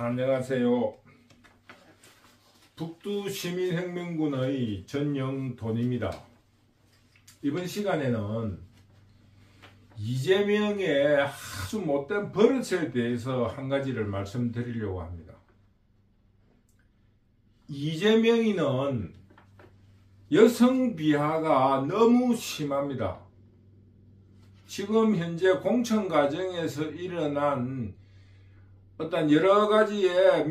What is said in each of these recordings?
안녕하세요. 북두시민혁명군의 전영돈입니다. 이번 시간에는 이재명의 아주 못된 버릇에 대해서 한 가지를 말씀드리려고 합니다. 이재명이는 여성 비하가 너무 심합니다. 지금 현재 공천 과정에서 일어난 어떤 여러 가지의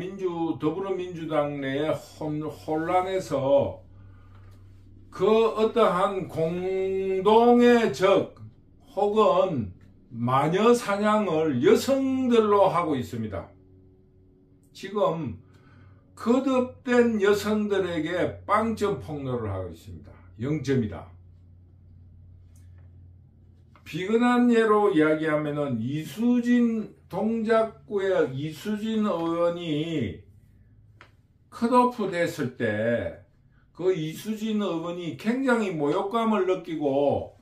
더불어민주당 내의 혼란에서 그 어떠한 공동의 적 혹은 마녀 사냥을 여성들로 하고 있습니다. 지금 거듭된 여성들에게 빵점 폭로를 하고 있습니다. 0점이다. 비근한 예로 이야기하면은 동작구의 이수진 의원이 컷오프 됐을 때 그 이수진 의원이 굉장히 모욕감을 느끼고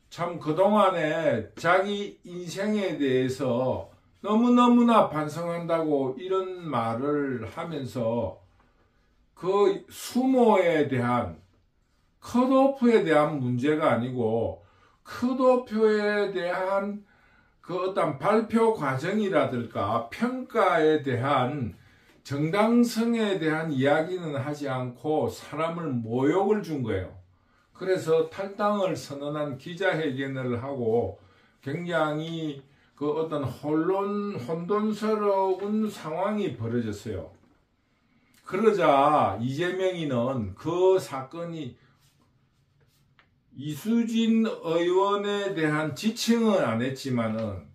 참 그동안에 자기 인생에 대해서 너무너무나 반성한다고 이런 말을 하면서 그 수모에 대한 컷오프에 대한 문제가 아니고 컷오프에 대한 그 어떤 발표 과정이라든가 평가에 대한 정당성에 대한 이야기는 하지 않고 사람을 모욕을 준 거예요. 그래서 탈당을 선언한 기자회견을 하고 굉장히 그 어떤 혼돈스러운 상황이 벌어졌어요. 그러자 이재명이는 그 사건이 이수진 의원에 대한 지칭은 안 했지만은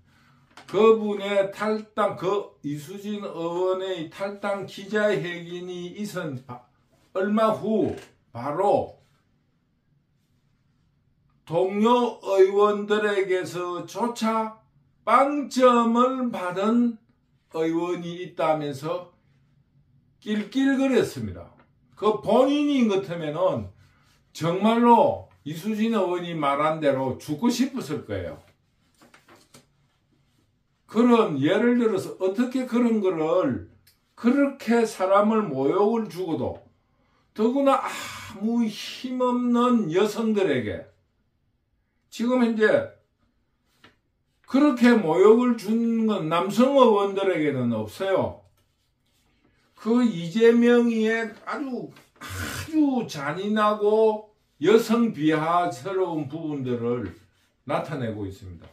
그분의 이수진 의원의 탈당 기자회견이 있은 얼마 후 바로 동료 의원들에게서조차 빵점을 받은 의원이 있다면서 낄낄거렸습니다. 그 본인인 것 같으면은 정말로 이수진 의원이 말한 대로 죽고 싶었을 거예요. 그런 예를 들어서 어떻게 그런 거를 그렇게 사람을 모욕을 주고도 더구나 아무 힘없는 여성들에게 지금 현재 그렇게 모욕을 준 건 남성 의원들에게는 없어요. 그 이재명이의 아주 잔인하고 여성 비하스러운 부분들을 나타내고 있습니다.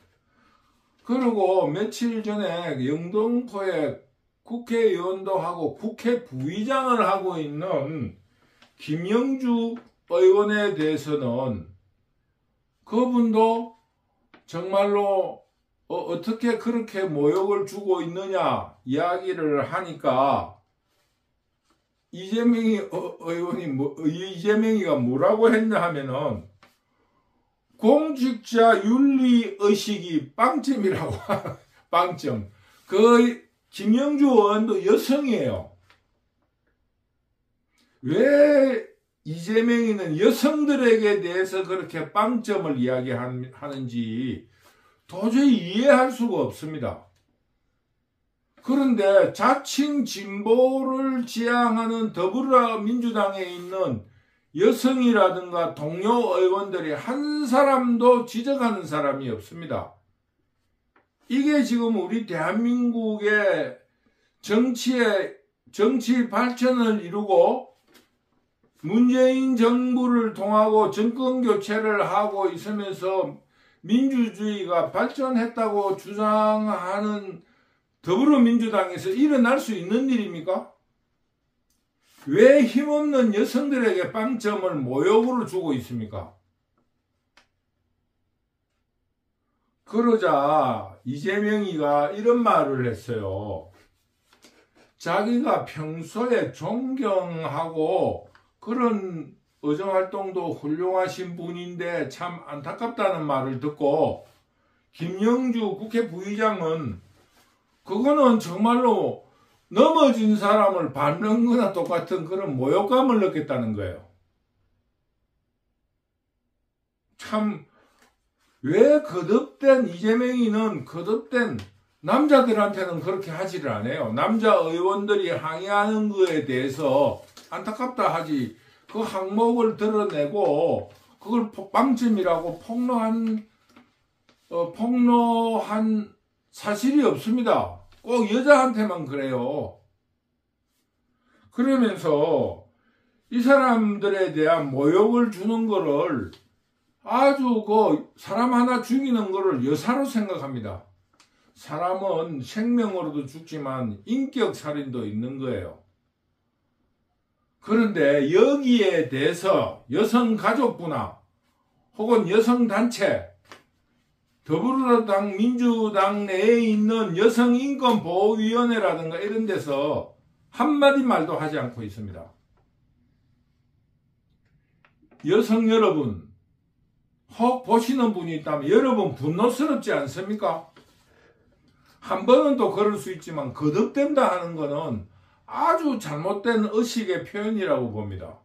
그리고 며칠 전에 영등포에 국회의원도 하고 국회 부의장을 하고 있는 김영주 의원에 대해서는 그분도 정말로 어떻게 그렇게 모욕을 주고 있느냐 이야기를 하니까 이재명이가 뭐라고 했냐 하면은 공직자 윤리 의식이 빵점이라고 빵점. 그 김영주 의원도 여성이에요. 왜 이재명이는 여성들에게 대해서 그렇게 빵점을 이야기하는지 도저히 이해할 수가 없습니다. 그런데 자칭 진보를 지향하는 더불어민주당에 있는 여성이라든가 동료 의원들이 한 사람도 지적하는 사람이 없습니다. 이게 지금 우리 대한민국의 정치 발전을 이루고 문재인 정부를 통하고 정권 교체를 하고 있으면서 민주주의가 발전했다고 주장하는 더불어민주당에서 일어날 수 있는 일입니까? 왜 힘없는 여성들에게 빵점을 모욕으로 주고 있습니까? 그러자 이재명이가 이런 말을 했어요. 자기가 평소에 존경하고 그런 의정활동도 훌륭하신 분인데 참 안타깝다는 말을 듣고 김영주 국회 부의장은 그거는 정말로 넘어진 사람을 밟는 거나 똑같은 그런 모욕감을 느꼈다는 거예요. 참 왜 거듭된 이재명이는 거듭된 남자들한테는 그렇게 하지를 않아요. 남자 의원들이 항의하는 거에 대해서 안타깝다 하지 그 항목을 드러내고 그걸 빵점이라고 폭로한 사실이 없습니다. 꼭 여자한테만 그래요. 그러면서 이 사람들에 대한 모욕을 주는 거를 아주 사람 하나 죽이는 거를 여사로 생각합니다. 사람은 생명으로도 죽지만 인격 살인도 있는 거예요. 그런데 여기에 대해서 여성가족부나 혹은 여성단체, 더불어당, 민주당 내에 있는 여성인권보호위원회라든가 이런 데서 한마디 말도 하지 않고 있습니다. 여성 여러분, 혹 보시는 분이 있다면 여러분 분노스럽지 않습니까? 한 번은 또 그럴 수 있지만 거듭된다 하는 것은 아주 잘못된 의식의 표현이라고 봅니다.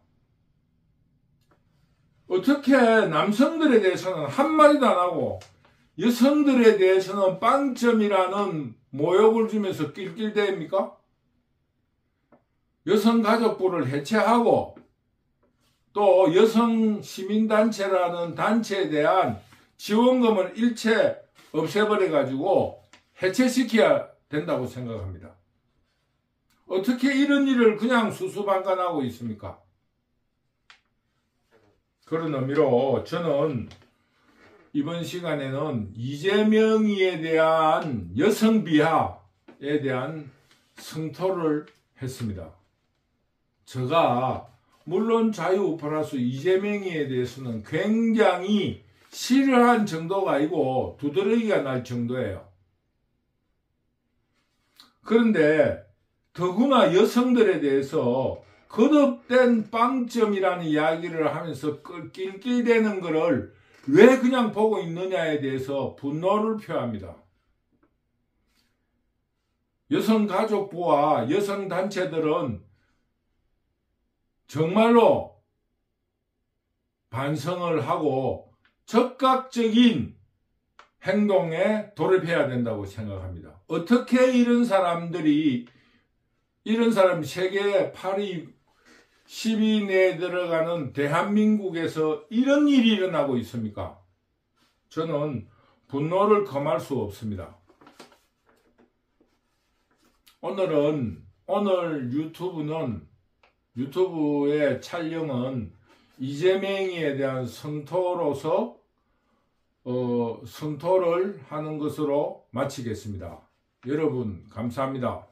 어떻게 남성들에 대해서는 한마디도 안 하고 여성들에 대해서는 빵점이라는 모욕을 주면서 낄낄댑니까? 여성가족부를 해체하고 또 여성시민단체라는 단체에 대한 지원금을 일체 없애버려가지고 해체시켜야 된다고 생각합니다. 어떻게 이런 일을 그냥 수수방관하고 있습니까? 그런 의미로 저는 이번 시간에는 이재명이에 대한 여성 비하에 대한 성토를 했습니다. 제가 물론 자유 플러스 이재명이에 대해서는 굉장히 싫어한 정도가 아니고 두드러기가 날 정도예요. 그런데 더구나 여성들에 대해서 거듭된 빵점이라는 이야기를 하면서 낄낄대는 것을 왜 그냥 보고 있느냐에 대해서 분노를 표합니다. 여성가족부와 여성단체들은 정말로 반성을 하고 적극적인 행동에 돌입해야 된다고 생각합니다. 어떻게 이런 사람 세계 8위, 10위 내에 들어가는 대한민국에서 이런 일이 일어나고 있습니까? 저는 분노를 금할 수 없습니다. 오늘 유튜브의 촬영은 이재명이에 대한 성토로서 성토를 하는 것으로 마치겠습니다. 여러분 감사합니다.